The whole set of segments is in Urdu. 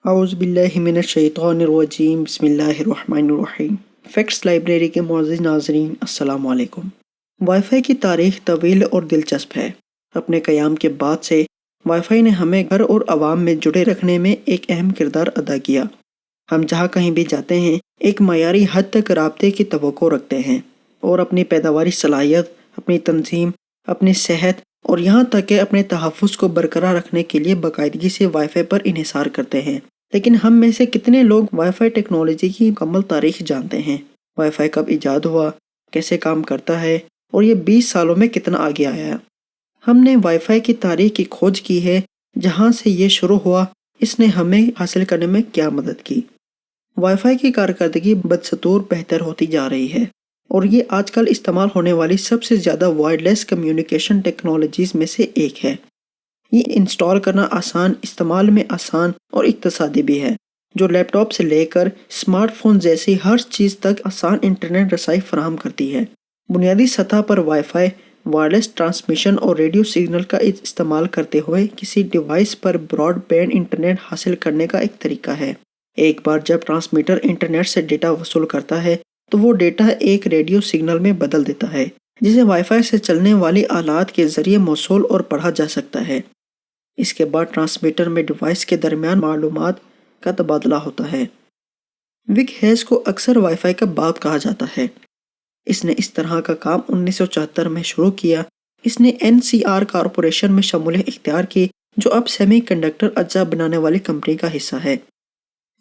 اعوذ باللہ من الشیطان الرجیم، بسم اللہ الرحمن الرحیم۔ فیکٹس لائبریری کے معزز ناظرین، السلام علیکم۔ وائی فائی کی تاریخ طویل اور دلچسپ ہے۔ اپنے قیام کے بعد سے وائی فائی نے ہمیں گھر اور عوام میں جڑے رکھنے میں ایک اہم کردار ادا کیا۔ ہم جہاں کہیں بھی جاتے ہیں ایک معیاری حد تک رابطے کی توقع رکھتے ہیں اور اپنی پیداواری صلاحیت، اپنی تنظیم، اپنی صحت اور یہاں تک کہ اپنے تحفظ کو برقرار رکھنے کے لیے باقاعدگی سے وائی فائی پر انحصار کرتے ہیں۔ لیکن ہم میں سے کتنے لوگ وائی فائی ٹیکنالوجی کی مکمل تاریخ جانتے ہیں؟ وائی فائی کب ایجاد ہوا، کیسے کام کرتا ہے اور یہ 20 سالوں میں کتنا آگے آیا ہے؟ ہم نے وائی فائی کی تاریخ کی کھوج کی ہے، جہاں سے یہ شروع ہوا اس نے ہمیں حاصل کرنے میں کیا مدد کی۔ وائی فائی کی کارکردگی بدستور بہتر ہوتی جا رہی ہے اور یہ آج کل استعمال ہونے والی سب سے زیادہ وائرلیس کمیونیکیشن ٹیکنالوجیز میں سے ایک ہے۔ یہ انسٹال کرنا آسان، استعمال میں آسان اور اقتصادی بھی ہے، جو لیپ ٹاپ سے لے کر اسمارٹ فون جیسی ہر چیز تک آسان انٹرنیٹ رسائی فراہم کرتی ہے۔ بنیادی سطح پر وائی فائی وائرلیس ٹرانسمیشن اور ریڈیو سگنل کا استعمال کرتے ہوئے کسی ڈیوائس پر براڈ بینڈ انٹرنیٹ حاصل کرنے کا ایک طریقہ ہے۔ ایک بار جب ٹرانسمیٹر انٹرنیٹ سے ڈیٹا وصول کرتا ہے تو وہ ڈیٹا ایک ریڈیو سگنل میں بدل دیتا ہے، جسے وائی فائی سے چلنے والی آلات کے ذریعے موصول اور پڑھا جا سکتا ہے۔ اس کے بعد ٹرانسمیٹر میں ڈیوائس کے درمیان معلومات کا تبادلہ ہوتا ہے۔ وک ہیز کو اکثر وائی فائی کا باپ کہا جاتا ہے۔ اس نے اس طرح کا کام 1974 میں شروع کیا۔ اس نے NCR کارپوریشن میں شمولیت اختیار کی، جو اب سیمی کنڈکٹر اجزاء بنانے والی کمپنی کا حصہ ہے۔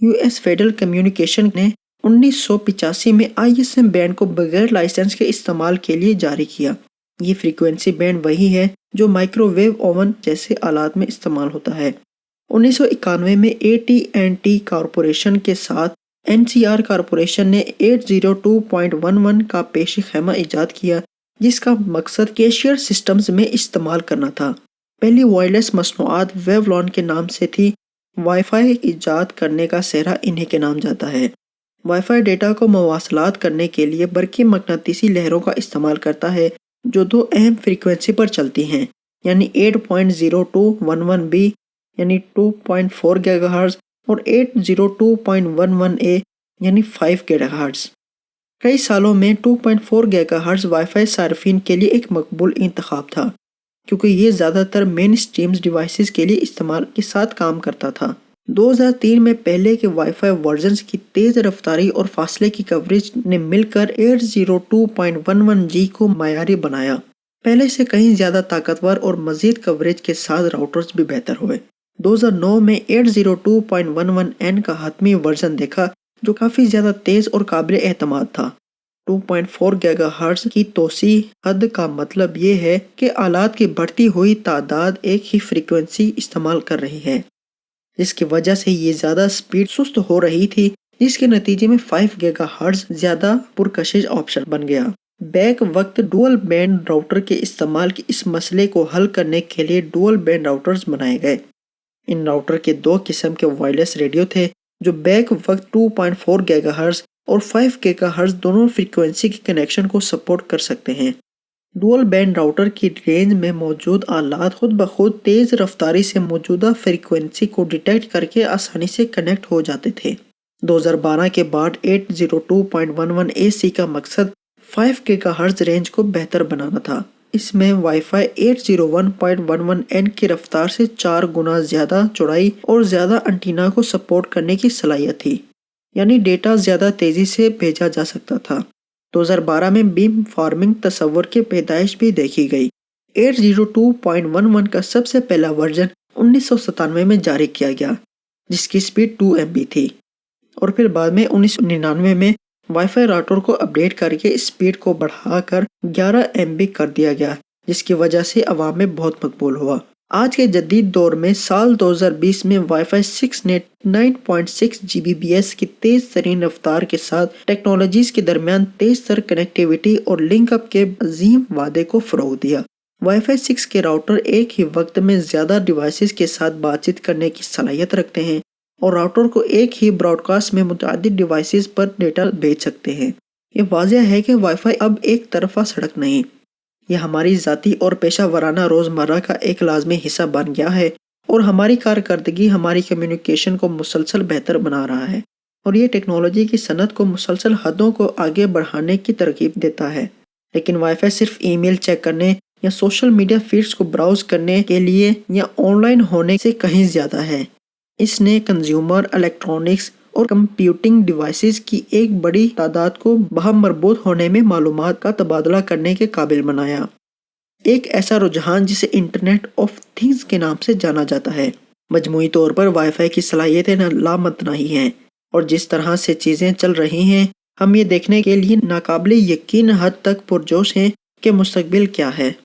US فیڈرل کمیونیکیشن نے 1985 میں ISM بینڈ کو بغیر لائسنس کے استعمال کے لیے جاری کیا۔ یہ فریکوینسی بینڈ وہی ہے جو مائکرو ویو اوون جیسے آلات میں استعمال ہوتا ہے۔ 1991 میں AT&T کارپوریشن کے ساتھ NCR کارپوریشن نے 802.11 کا پیشی خیمہ ایجاد کیا، جس کا مقصد کیشیئر سسٹمز میں استعمال کرنا تھا۔ پہلی وائرلیس مصنوعات ویو لان کے نام سے تھی۔ وائی فائی ایجاد کرنے کا سہرا انہی کے نام جاتا ہے۔ وائی فائی ڈیٹا کو مواصلات کرنے کے لیے برقی مقناطیسی لہروں کا استعمال کرتا ہے، جو دو اہم فریکوینسی پر چلتی ہیں، یعنی 8.0211B یعنی 2.4 گیگا ہرٹز اور 802.11A یعنی 5 گیگا ہرٹز۔ کئی سالوں میں 2.4 گیگا ہرٹز وائی فائی صارفین کے لیے ایک مقبول انتخاب تھا، کیونکہ یہ زیادہ تر مین اسٹریم ڈیوائسز کے لیے استعمال کے ساتھ کام کرتا تھا۔ 2003 میں پہلے کے وائی فائی ورژنز کی تیز رفتاری اور فاصلے کی کوریج نے مل کر 802.11G کو معیاری بنایا۔ پہلے سے کہیں زیادہ طاقتور اور مزید کوریج کے ساتھ راؤٹرز بھی بہتر ہوئے۔ 2009 میں 802.11N کا حتمی ورژن دیکھا، جو کافی زیادہ تیز اور قابل اعتماد تھا۔ 2.4 گیگا ہرٹز کی توسیع حد کا مطلب یہ ہے کہ آلات کی بڑھتی ہوئی تعداد ایک ہی فریکوینسی استعمال کر رہی ہے، جس کی وجہ سے یہ زیادہ سپیڈ سست ہو رہی تھی، جس کے نتیجے میں 5 گیگا ہرٹز زیادہ پرکشش آپشن بن گیا۔ بیک وقت ڈوئل بینڈ راؤٹر کے استعمال کے اس مسئلے کو حل کرنے کے لیے ڈوئل بینڈ راؤٹرز بنائے گئے۔ ان راؤٹر کے دو قسم کے وائرلیس ریڈیو تھے، جو بیک وقت 2.4 گیگا ہرٹز اور 5 گیگا ہرٹز دونوں فریکوینسی کے کنیکشن کو سپورٹ کر سکتے ہیں۔ ڈوئل بینڈ راؤٹر کی رینج میں موجود آلات خود بخود تیز رفتاری سے موجودہ فریکوینسی کو ڈیٹیکٹ کر کے آسانی سے کنیکٹ ہو جاتے تھے۔ 2012 کے بعد 802.11AC کا مقصد 5 گیگا ہرٹز رینج کو بہتر بنانا تھا۔ اس میں وائی فائی 801.11N کی رفتار سے 4 گنا زیادہ چوڑائی اور زیادہ انٹینا کو سپورٹ کرنے کی صلاحیت تھی، یعنی ڈیٹا زیادہ تیزی سے بھیجا جا سکتا تھا۔ 2012 میں بیم فارمنگ تصور کی پیدائش بھی دیکھی گئی۔ 802.11 کا سب سے پہلا ورژن 1997 میں جاری کیا گیا، جس کی سپیڈ 2 MB تھی، اور پھر بعد میں 1999 میں وائی فائی راؤٹر کو اپڈیٹ کر کے اسپیڈ کو بڑھا کر 11 MB کر دیا گیا، جس کی وجہ سے عوام میں بہت مقبول ہوا۔ آج کے جدید دور میں سال 2020 میں وائی فائی 6 نے 9.6 Gbps کی تیز ترین رفتار کے ساتھ ٹیکنالوجیز کے درمیان تیز تر کنیکٹیویٹی اور لنک اپ کے عظیم وعدے کو فروغ دیا۔ وائی فائی 6 کے راؤٹر ایک ہی وقت میں زیادہ ڈیوائسز کے ساتھ بات چیت کرنے کی صلاحیت رکھتے ہیں اور راؤٹر کو ایک ہی براڈ کاسٹ میں متعدد ڈیوائسز پر ڈیٹا بھیج سکتے ہیں۔ یہ واضح ہے کہ وائی فائی اب ایک طرفہ سڑک نہیں، یہ ہماری ذاتی اور پیشہ ورانہ روزمرہ کا ایک لازمی حصہ بن گیا ہے اور ہماری کارکردگی ہماری کمیونیکیشن کو مسلسل بہتر بنا رہا ہے، اور یہ ٹیکنالوجی کی صنعت کو مسلسل حدوں کو آگے بڑھانے کی ترغیب دیتا ہے۔ لیکن وائی فائی صرف ای میل چیک کرنے یا سوشل میڈیا فیڈز کو براؤز کرنے کے لیے یا آن لائن ہونے سے کہیں زیادہ ہے۔ اس نے کنزیومر الیکٹرانکس اور کمپیوٹنگ ڈیوائسز کی ایک بڑی تعداد کو باہم مربوط ہونے میں معلومات کا تبادلہ کرنے کے قابل بنایا، ایک ایسا رجحان جسے انٹرنیٹ آف تھنگز کے نام سے جانا جاتا ہے۔ مجموعی طور پر وائی فائی کی صلاحیتیں لامتناہی ہیں، اور جس طرح سے چیزیں چل رہی ہیں ہم یہ دیکھنے کے لیے ناقابل یقین حد تک پرجوش ہیں کہ مستقبل کیا ہے۔